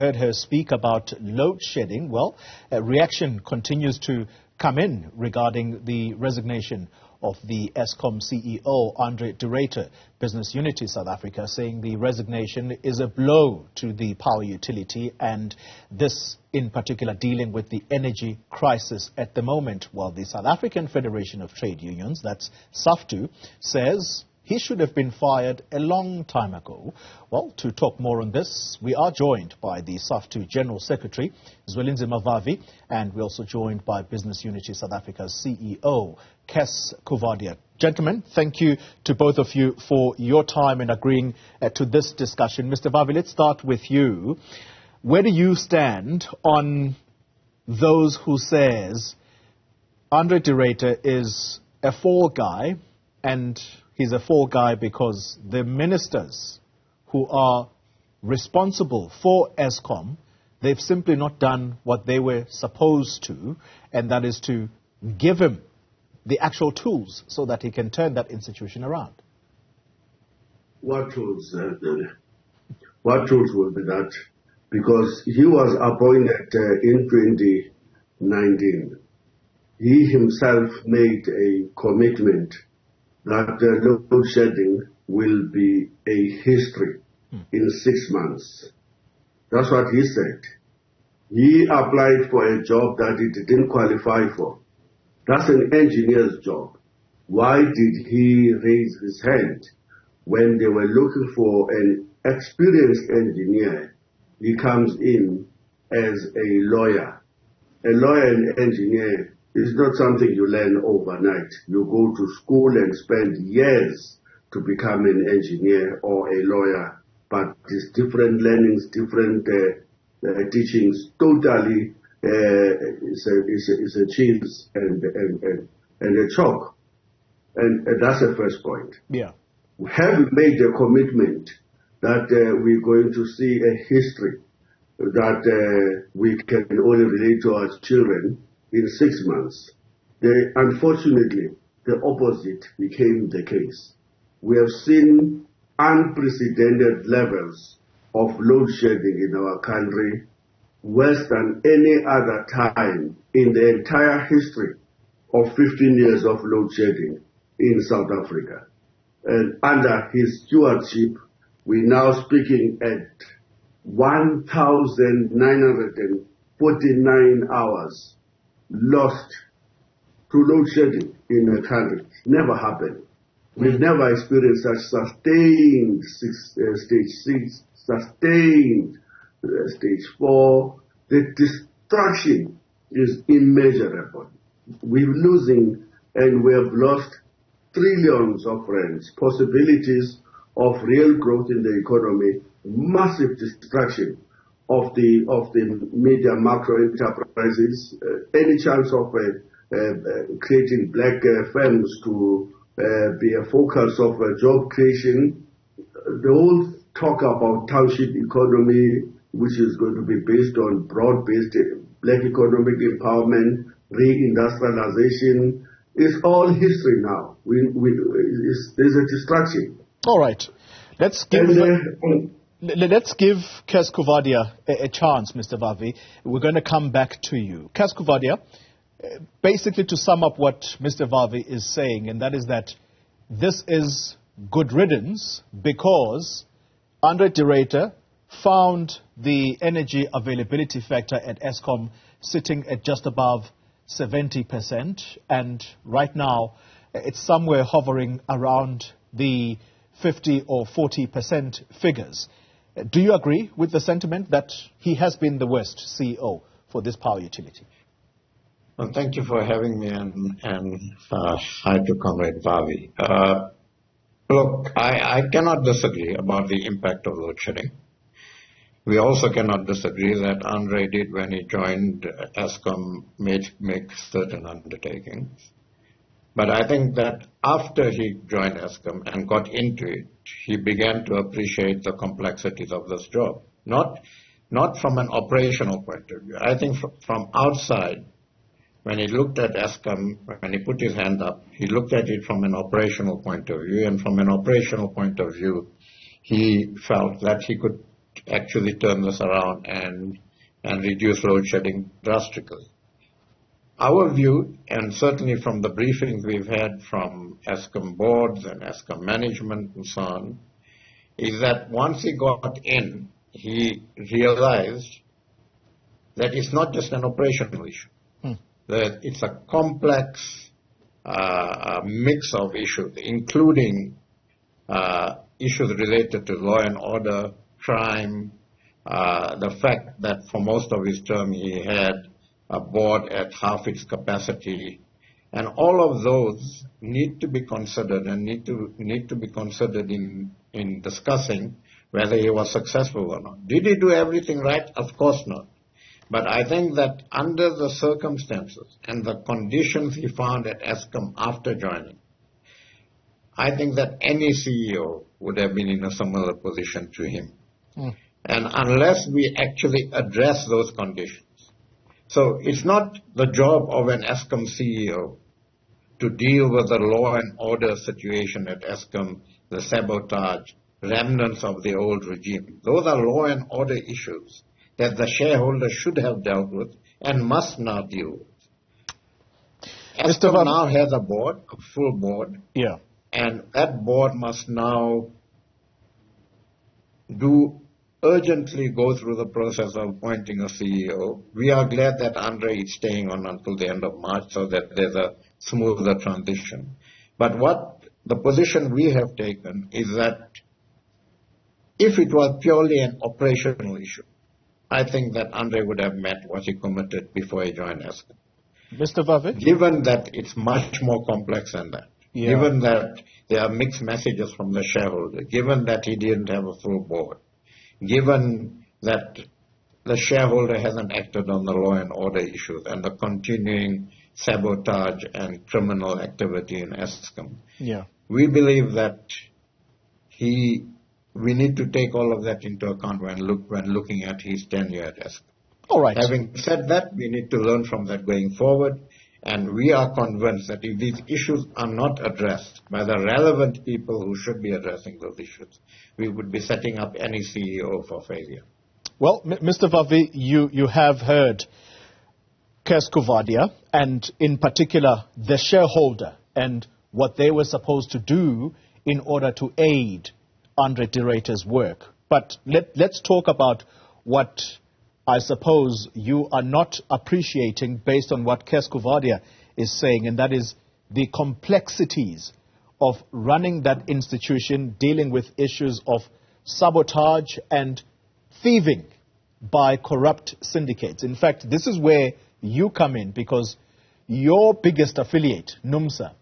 Heard her speak about load shedding. Well, a reaction continues to come in regarding the resignation of the Eskom CEO, André, Business Unity South Africa, saying the resignation is a blow to the power utility, and this in particular dealing with the energy crisis at the moment. While the South African Federation of Trade Unions, that's SAFTUR, says he should have been fired a long time ago. Well, to talk more on this, we are joined by the SAFTUR General Secretary, Vavi, and we're also joined by Business Unity South Africa's CEO, Contextualizing. Gentlemen, thank you to both of you for your time in agreeing to this discussion. Mr. Vavi, let's start with you. Where do you stand on those who says André is a fall guy, and he's a fall guy because the ministers who are responsible for Eskom, they've simply not done what they were supposed to, and that is to give him the actual tools so that he can turn that institution around? What tools? What tools will be that? Because he was appointed in 2019. He himself made a commitment that load shedding will be a history in 6 months. That's what he said. He applied for a job that he didn't qualify for. That's an engineer's job. Why did he raise his hand when they were looking for an experienced engineer? He comes in as a lawyer. A lawyer and engineer is not something you learn overnight. You go to school and spend years to become an engineer or a lawyer, but it's different learnings, different teachings, totally is a cheese and a chalk. And that's the first point. Yeah. Have made a commitment that we're going to see a history that we can only relate to our children in 6 months. Unfortunately, the opposite became the case. We have seen unprecedented levels of load shedding in our country, worse than any other time in the entire history of 15 years of load shedding in South Africa. And under his stewardship, we're now speaking at 1,949 hours lost to load shedding in the country. Never happened. We've never experienced such sustained stage 6, sustained stage 4. The destruction is immeasurable. We're losing, and we have lost trillions of rands, possibilities of real growth in the economy, massive destruction of the media macro enterprises, any chance of creating black firms to be a focus of job creation. The whole talk about township economy, which is going to be based on broad-based black economic empowerment, reindustrialization, is all history now. There's a distraction. All right. Let's give Contextualizing a chance, Mr. Vavi. We're going to come back to you. Contextualizing, basically to sum up what Mr. Vavi is saying, and that is that this is good riddance because André found the energy availability factor at Eskom sitting at just above 70%, and right now it's somewhere hovering around the 50 or 40% figures. Do you agree with the sentiment that he has been the worst CEO for this power utility? Well, thank you for having me, and hi to Comrade Vavi. Look, I cannot disagree about the impact of load shedding. We also cannot disagree that André did, when he joined Eskom, make certain undertakings. But I think that after he joined Eskom and got into it, he began to appreciate the complexities of this job. Not from an operational point of view. I think from outside, when he looked at Eskom, when he put his hand up, he looked at it from an operational point of view, and from an operational point of view, he felt that he could actually turn this around and reduce load shedding drastically. Our view, and certainly from the briefings we've had from Eskom boards and Eskom management and so on, is that once he got in, he realized that it's not just an operational issue. That it's a complex mix of issues, including issues related to law and order, crime, the fact that for most of his term he had a board at half its capacity, and all of those need to be considered and need to be considered in discussing whether he was successful or not. Did he do everything right? Of course not. But I think that under the circumstances and the conditions he found at Eskom after joining, I think that any CEO would have been in a similar position to him. And unless we actually address those conditions, so it's not the job of an Eskom CEO to deal with the law and order situation at Eskom, the sabotage, remnants of the old regime. Those are law and order issues that the shareholders should have dealt with and must now deal with. Eskom now has a board, a full board, and that board must now urgently go through the process of appointing a CEO. We are glad that André is staying on until the end of March so that there's a smoother transition. But what the position we have taken is that if it was purely an operational issue, I think that André would have met what he committed before he joined Eskom. Mr. Vavi? Given that it's much more complex than that, given that there are mixed messages from the shareholder, given that he didn't have a full board, given that the shareholder hasn't acted on the law and order issues and the continuing sabotage and criminal activity in Eskom, we believe that we need to take all of that into account when looking at his tenure at Eskom. All right. Having said that, we need to learn from that going forward, and we are convinced that if these issues are not addressed by the relevant people who should be addressing those issues, we would be setting up any CEO for failure. Well, Mr. Vavi, you have heard Contextualizing, and in particular the shareholder and what they were supposed to do in order to aid André de Ruyter's work. But let's talk about what I suppose you are not appreciating based on what Contextualizing is saying, and that is the complexities of running that institution, dealing with issues of sabotage and thieving by corrupt syndicates. In fact, this is where you come in, because your biggest affiliate, NUMSA,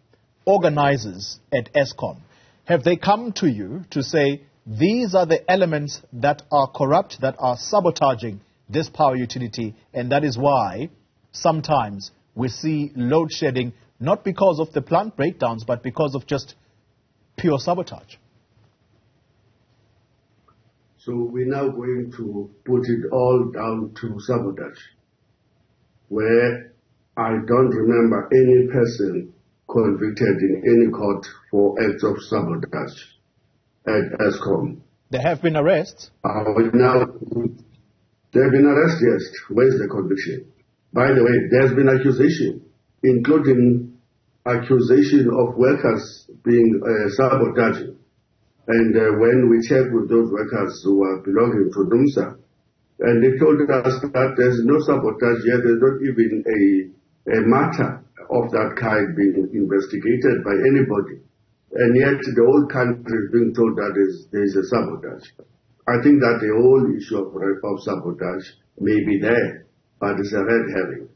organizers at Eskom. Have they come to you to say, these are the elements that are corrupt, that are sabotaging this power utility, and that is why sometimes we see load shedding, not because of the plant breakdowns, but because of just pure sabotage? So we're now going to put it all down to sabotage, where I don't remember any person convicted in any court for acts of sabotage at Eskom. There have been arrests? Now, there have been arrests, yes. Where's the conviction? By the way, there's been accusation, including accusation of workers being sabotaging. And when we checked with those workers who are belonging to NUMSA, and they told us that there's no sabotage yet, there's not even a matter of that kind being investigated by anybody. And yet the whole country is being told that there is a sabotage. I think that the whole issue of sabotage may be there, but it's a red herring.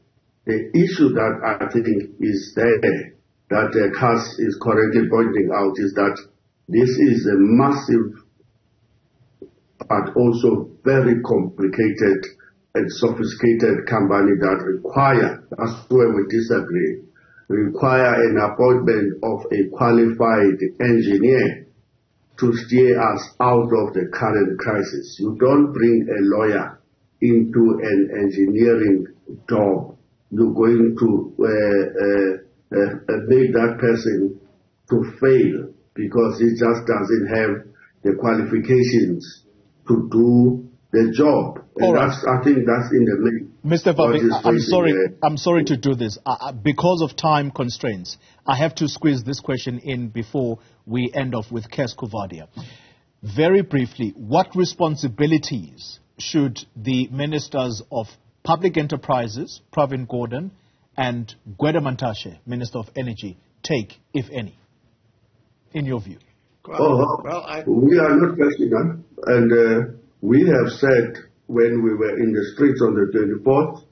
The issue that I think is there, that Cass is correctly pointing out, is that this is a massive but also very complicated and sophisticated company that require, that's where we disagree, require an appointment of a qualified engineer to steer us out of the current crisis. You don't bring a lawyer into an engineering job. You're going to make that person to fail because he just doesn't have the qualifications to do the job. And I think that's in the main. Mr. Vavi, I'm sorry to do this. Because of time constraints, I have to squeeze this question in before we end off with Kes Kuvadia. Very briefly, what responsibilities should the ministers of Public Enterprises, Pravin Gordhan, and Gwede Mantashe, Minister of Energy, take, if any, in your view? We are not questioning, and we have said when we were in the streets on the 24th,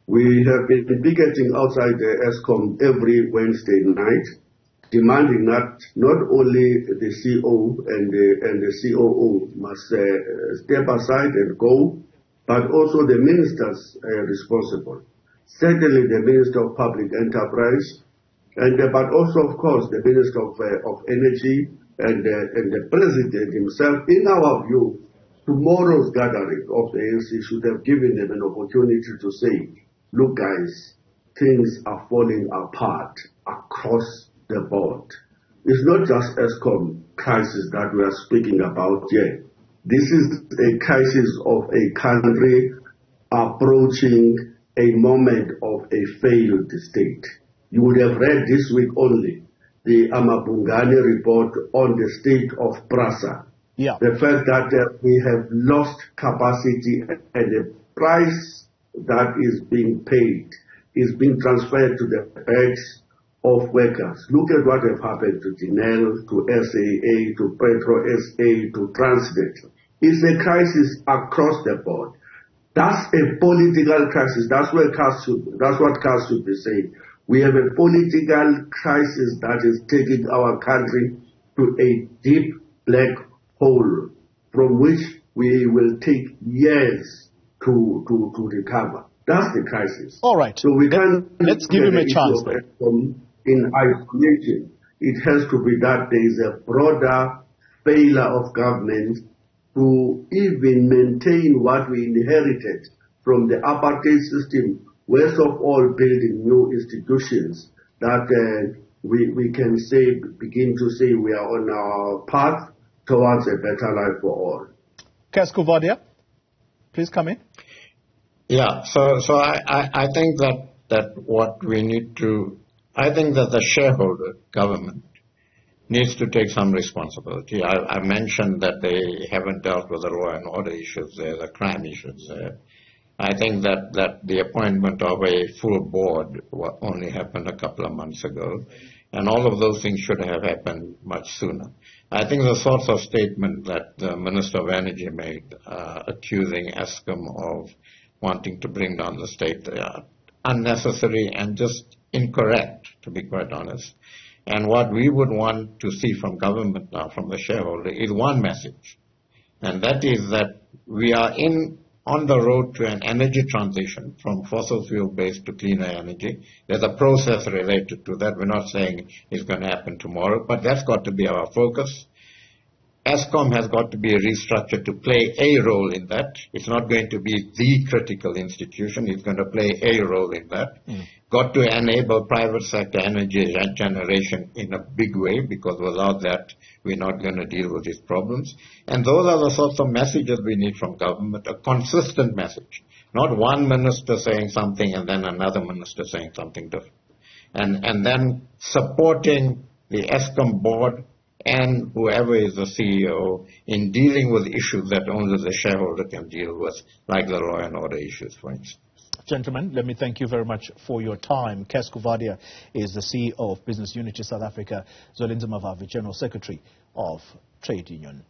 we have been picketing outside the Eskom every Wednesday night, demanding that not only the CO and the COO must step aside and go, but also the ministers responsible. Certainly the Minister of Public Enterprise, but also, of course, the Minister of Energy and the President himself. In our view, tomorrow's gathering of the ANC should have given them an opportunity to say, look guys, things are falling apart across the board. It's not just Eskom crisis that we are speaking about here. This is a crisis of a country approaching a moment of a failed state. You would have read this week only the Amabungani report on the state of BUSA. Yeah. The fact that we have lost capacity and the price that is being paid is being transferred to the backs of workers. Look at what have happened to Dinel, to SAA, to Petro SA, to Transnet. It's a crisis across the board. That's a political crisis. That's what CAS should be saying. We have a political crisis that is taking our country to a deep black hole from which we will take years to recover. That's the crisis. All right. So we can't let's give him a chance. In isolation. It has to be that there is a broader failure of government to even maintain what we inherited from the apartheid system, worst of all building new institutions that we can begin to say we are on our path towards a better life for all. Kes Kuvadia, please come in. Yeah, so I think that what we need to, I think that the shareholder government needs to take some responsibility. I mentioned that they haven't dealt with the law and order issues there, the crime issues there. I think that the appointment of a full board only happened a couple of months ago, and all of those things should have happened much sooner. I think the sorts of statement that the Minister of Energy made, accusing Eskom of wanting to bring down the state, are unnecessary and just incorrect, to be quite honest. And what we would want to see from government now, from the shareholder, is one message. And that is that we are on the road to an energy transition from fossil fuel-based to cleaner energy. There's a process related to that. We're not saying it's going to happen tomorrow, but that's got to be our focus. Eskom has got to be restructured to play a role in that. It's not going to be the critical institution. It's going to play a role in that. Got to enable private sector energy generation in a big way, because without that, we're not going to deal with these problems. And those are the sorts of messages we need from government, a consistent message. Not one minister saying something and then another minister saying something different. And then supporting the Eskom board and whoever is the CEO in dealing with issues that only the shareholder can deal with, like the law and order issues, for instance. Gentlemen, let me thank you very much for your time. Kes Kuvadia is the CEO of Business Unity South Africa, Zwelinzima Vavi, General Secretary of Trade Union